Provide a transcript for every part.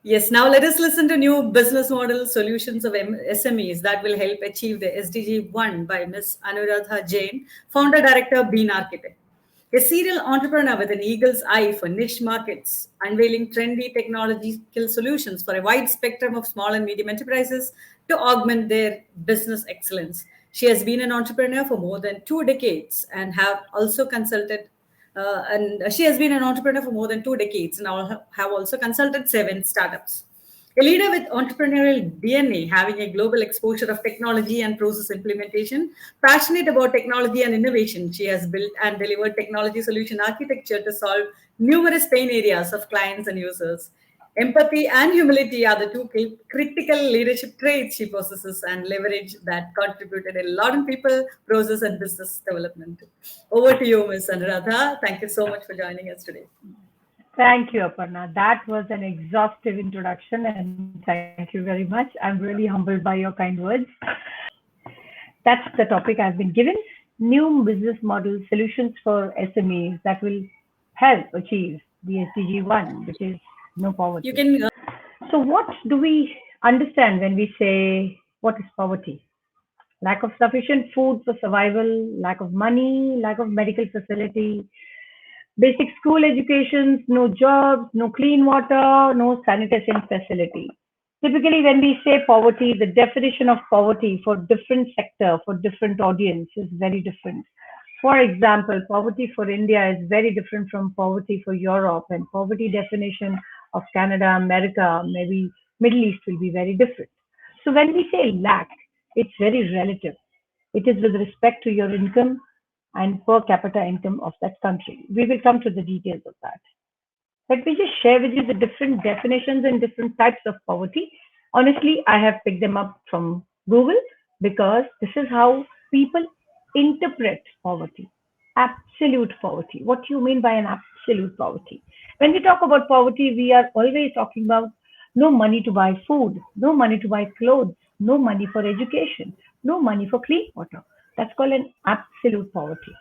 Yes, now let us listen to new business model solutions of SMEs that will help achieve the SDG 1 by Ms. Anuradha Jain, founder director, Bean Architect. A serial entrepreneur with an eagle's eye for niche markets, unveiling trendy technological solutions for a wide spectrum of small and medium enterprises to augment their business excellence. She has been an entrepreneur for more than 2 decades and have also consulted and she has been an entrepreneur for more than 2 decades and have also consulted 7 startups. A leader with entrepreneurial DNA, having a global exposure of technology and process implementation, passionate about technology and innovation, she has built and delivered technology solution architecture to solve numerous pain areas of clients and users. Empathy and humility are the two critical leadership traits she possesses and leverage that contributed a lot in people, process, and business development. Over to you, Ms. Anuradha. Thank you so much for joining us today. Thank you, Aparna. That was an exhaustive introduction, and thank you very much. I'm really humbled by your kind words. That's the topic I've been given. New business model solutions for SMEs that will help achieve the SDG 1, which is no You poverty. can So, what do we understand when we say what is poverty? Lack of sufficient food for survival, lack of money, lack of medical facility, basic school educations, no jobs, no clean water, no sanitation facility. Typically, when we say poverty, the definition of poverty for different sector, for different audience is very different. For example, poverty for India is very different from poverty for Europe, and poverty definition of Canada, America, maybe Middle East will be very different. So when we say lack, it's very relative. It is with respect to your income and per capita income of that country. We will come to the details of that. Let me just share with you the different definitions and different types of poverty. Honestly, I have picked them up from Google because this is how people interpret poverty. Absolute poverty. What do you mean by an absolute poverty? When we talk about poverty, we are always talking about no money to buy food, no money to buy clothes, no money for education, no money for clean water. That's called an absolute poverty.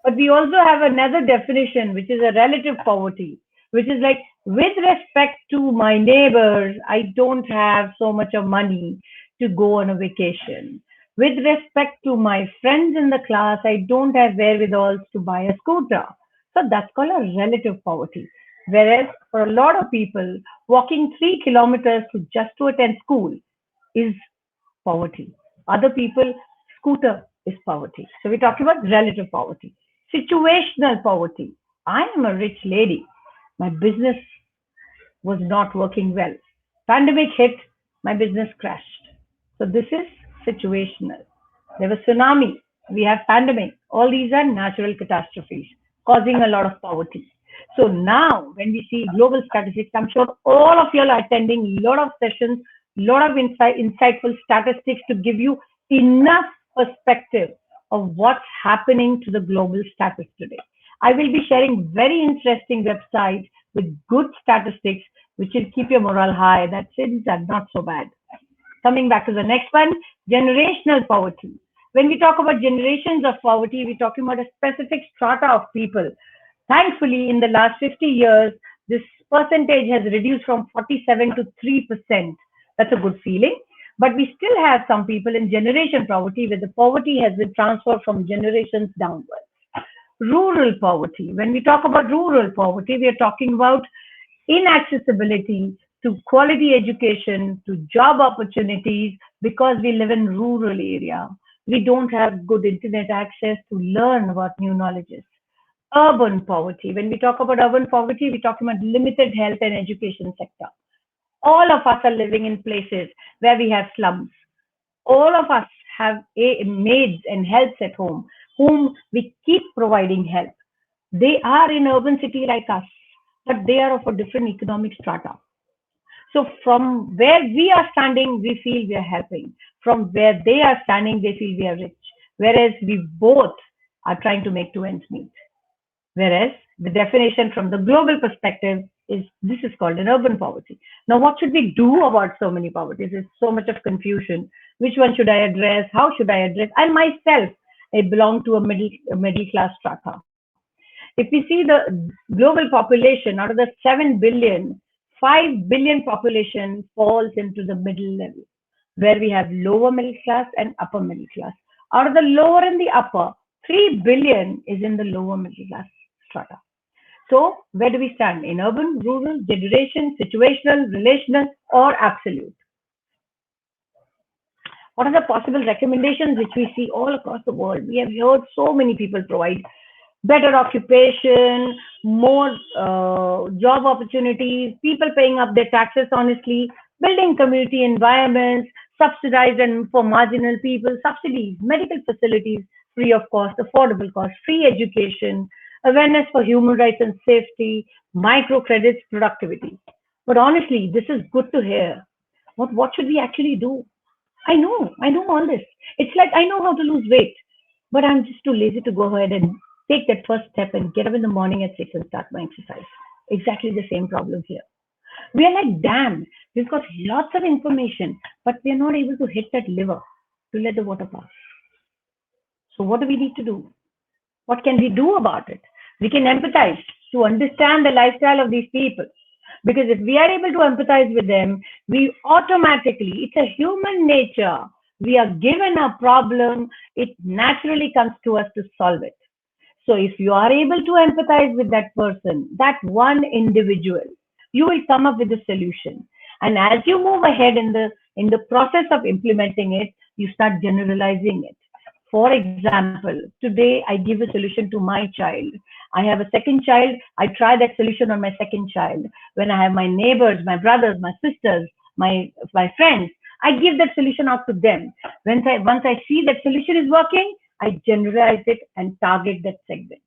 But we also have another definition, which is a relative poverty, which is like, with respect to my neighbors, I don't have so much of money to go on a vacation. With respect to my friends in the class, I don't have wherewithal to buy a scooter. So that's called a relative poverty. Whereas for a lot of people, walking 3 kilometers to just to attend school is poverty. Other people, scooter is poverty. So we're talking about relative poverty. Situational poverty. I am a rich lady. My business was not working well. Pandemic hit, my business crashed. So this is situational. There was tsunami, we have pandemic. All these are natural catastrophes causing a lot of poverty. So now when we see global statistics, I'm sure all of you are attending a lot of sessions, lot of insightful statistics to give you enough perspective of what's happening to the global status today. I will be sharing very interesting websites with good statistics, which will keep your morale high. That things are not so bad. Coming back to the next one, generational poverty. When we talk about generations of poverty, we're talking about a specific strata of people. Thankfully, in the last 50 years, this percentage has reduced from 47 to 3%. That's a good feeling. But we still have some people in generation poverty where the poverty has been transferred from generations downwards. Rural poverty. When we talk about rural poverty, we are talking about inaccessibility to quality education, to job opportunities because we live in rural area. We don't have good internet access to learn about new knowledges. Urban poverty. When we talk about urban poverty, we're talking about limited health and education sector. All of us are living in places where we have slums. All of us have maids and helps at home whom we keep providing help. They are in urban city like us, but they are of a different economic strata. So from where we are standing, we feel we are helping. From where they are standing, they feel we are rich. Whereas we both are trying to make two ends meet. Whereas the definition from the global perspective is this is called an urban poverty. Now, what should we do about so many poverties? There's so much of confusion. Which one should I address? How should I address? I myself, I belong to a middle class strata. If we see the global population, out of the 7 billion, 5 billion population falls into the middle level, where we have lower middle class and upper middle class. Out of the lower and the upper, 3 billion is in the lower middle class strata. So, where do we stand? In urban, rural, generation, situational, relational, or absolute? What are the possible recommendations which we see all across the world? We have heard so many people provide better occupation, more job opportunities, people paying up their taxes honestly, building community environments, subsidized and for marginal people, subsidies, medical facilities free of cost, affordable cost, free education, awareness for human rights and safety, microcredits, productivity. But honestly, this is good to hear. What should we actually do? I know all this. It's like I know how to lose weight, but I'm just too lazy to go ahead and take that first step and get up in the morning at 6 and start my exercise. Exactly the same problem here. We are like, damn, we've got lots of information, but we are not able to hit that lever to let the water pass. So what do we need to do? What can we do about it? We can empathize to understand the lifestyle of these people. Because if we are able to empathize with them, we automatically, it's a human nature. We are given a problem, it naturally comes to us to solve it. So if you are able to empathize with that person, that one individual, you will come up with a solution. And as you move ahead in the process of implementing it, you start generalizing it. For example, today I give a solution to my child. I have a second child, I try that solution on my second child. When I have my neighbors, my brothers, my sisters, my friends, I give that solution out to them. Once I see that solution is working, I generalize it and target that segment.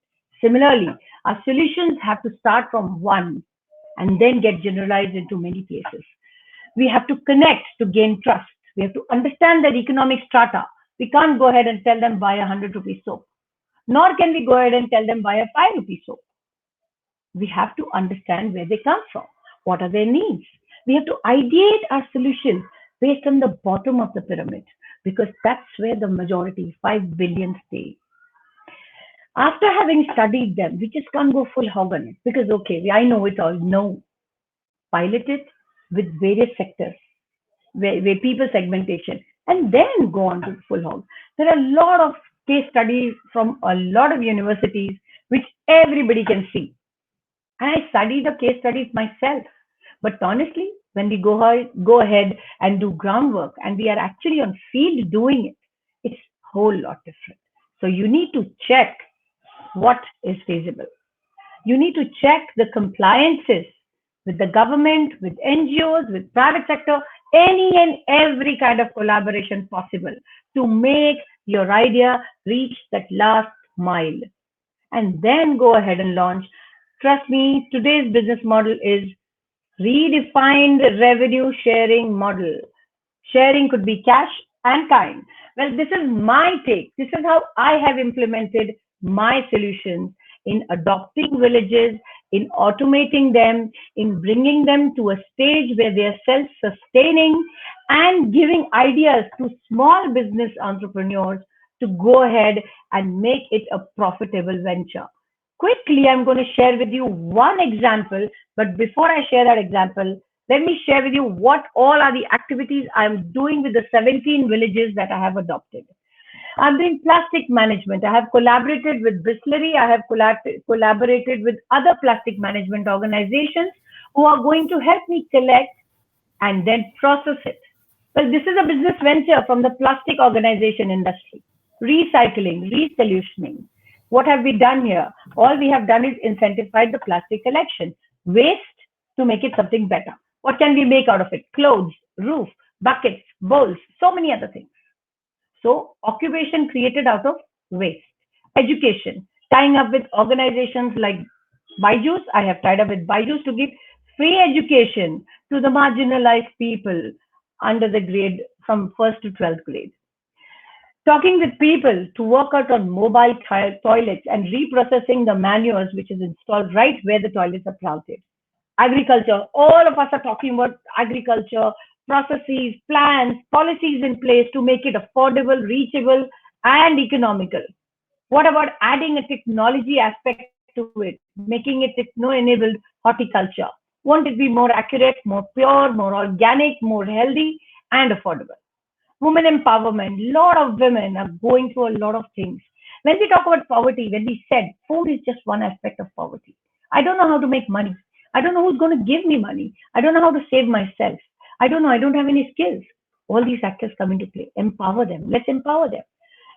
Similarly, our solutions have to start from one and then get generalized into many places. We have to connect to gain trust. We have to understand their economic strata. We can't go ahead and tell them buy a 100 rupee soap, nor can we go ahead and tell them buy a 5 rupee soap. We have to understand where they come from. What are their needs? We have to ideate our solutions based on the bottom of the pyramid because that's where the majority, 5 billion, stay. After having studied them, we just can't go full hog on it because, okay, I know it all. No, pilot it with various sectors, where people segmentation, and then go on to full hog. There are a lot of case studies from a lot of universities which everybody can see. And I study the case studies myself. But honestly, when we go ahead and do groundwork and we are actually on field doing it, it's a whole lot different. So you need to check what is feasible. You need to check the compliances with the government, with NGOs, with private sector, any and every kind of collaboration possible to make your idea reach that last mile and then go ahead and launch. Trust me, today's business model is redefined revenue sharing model. Sharing could be cash and kind. Well, this is my take. This is how I have implemented my solutions in adopting villages, in automating them, in bringing them to a stage where they are self sustaining and giving ideas to small business entrepreneurs to go ahead and make it a profitable venture. Quickly, I'm going to share with you one example, but before I share that example, let me share with you what all are the activities I'm doing with the 17 villages that I have adopted. I'm doing plastic management. I have collaborated with Bisleri. I have collaborated with other plastic management organizations who are going to help me collect and then process it. Well, this is a business venture from the plastic organization industry. Recycling, resolutioning. What have we done here? All we have done is incentivize the plastic collection. Waste to make it something better. What can we make out of it? Clothes, roof, buckets, bowls, so many other things. So occupation created out of waste. Education, tying up with organizations like Byju's. I have tied up with Byju's to give free education to the marginalized people under the grade from first to 12th grade. Talking with people to work out on mobile toilets and reprocessing the manures which is installed right where the toilets are planted. Agriculture, all of us are talking about agriculture, processes, plans, policies in place to make it affordable, reachable, and economical. What about adding a technology aspect to it, making it techno-enabled horticulture? want it to be more accurate, more pure, more organic, more healthy, and affordable. Women empowerment. A lot of women are going through a lot of things. When we talk about poverty, when we said food is just one aspect of poverty, I don't know how to make money. I don't know who's going to give me money. I don't know how to save myself. I don't know. I don't have any skills. All these factors come into play. Empower them. Let's empower them.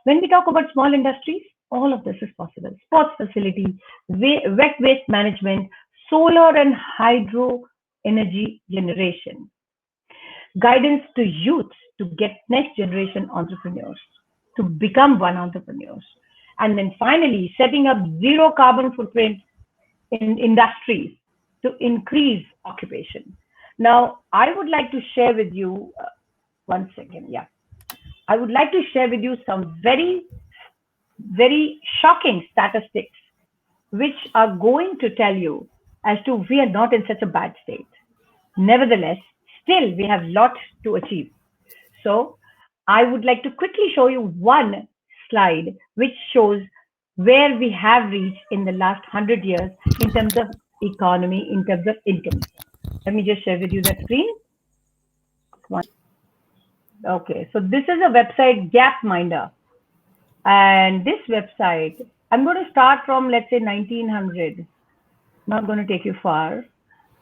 When we talk about small industries, all of this is possible. Sports facility, wet waste management, solar and hydro energy generation, guidance to youth to get next generation entrepreneurs, to become one entrepreneurs. And then finally, setting up zero carbon footprint in industries to increase occupation. Now, I would like to share with you, one second, yeah. I would like to share with you some very, very shocking statistics which are going to tell you as to we are not in such a bad state. Nevertheless, still we have lots to achieve. So I would like to quickly show you one slide which shows where we have reached in the last 100 years in terms of economy, in terms of income. Let me just share with you that screen. Okay, so this is a website, Gapminder. And this website, I'm going to start from, let's say, 1900. Not going to take you far.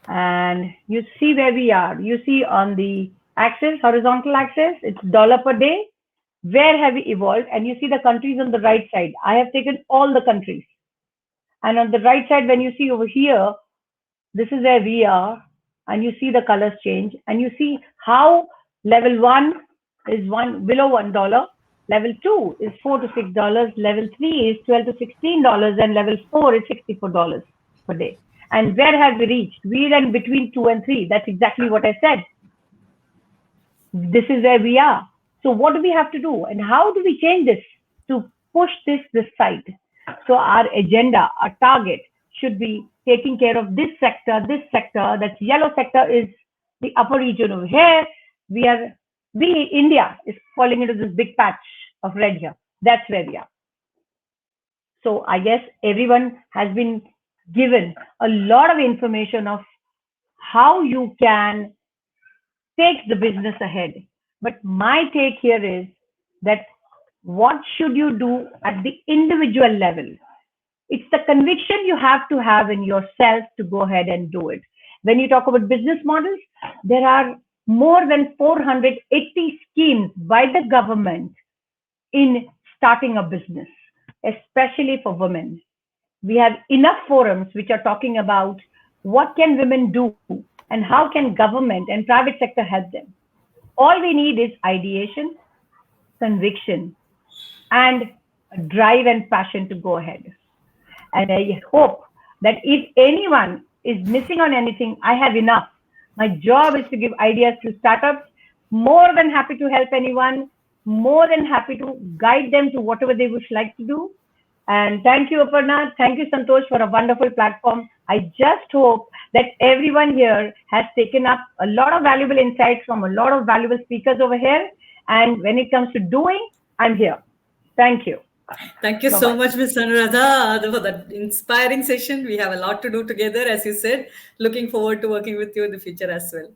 And you see where we are. You see on the axis, horizontal axis, it's dollar per day. Where have we evolved? And you see the countries on the right side. I have taken all the countries. And on the right side, when you see over here, this is where we are. And you see the colors change. And you see how level 1 is below $1. Level 2 is $4 to $6. Level 3 is $12 to $16. And level 4 is $64 per day. And where have we reached? We're in between 2 and 3. That's exactly what I said. This is where we are. So what do we have to do? And how do we change this to push this side? So our agenda, our target should be taking care of this sector. That's yellow sector is the upper region over here. India is falling into this big patch of red here. That's where we are. So I guess everyone has been given a lot of information of how you can take the business ahead. But my take here is that what should you do at the individual level? It's the conviction you have to have in yourself to go ahead and do it. When you talk about business models, there are more than 480 schemes by the government in starting a business, especially for women. We have enough forums which are talking about what can women do and how can government and private sector help them. All we need is ideation, conviction, and drive and passion to go ahead. And I hope that if anyone is missing on anything, I have enough. My job is to give ideas to startups. More than happy to help anyone. More than happy to guide them to whatever they would like to do. And thank you, Aparna. Thank you, Santosh, for a wonderful platform. I just hope that everyone here has taken up a lot of valuable insights from a lot of valuable speakers over here. And when it comes to doing, I'm here. Thank you. Thank you so much, Ms. Anuradha, for that inspiring session. We have a lot to do together, as you said. Looking forward to working with you in the future as well.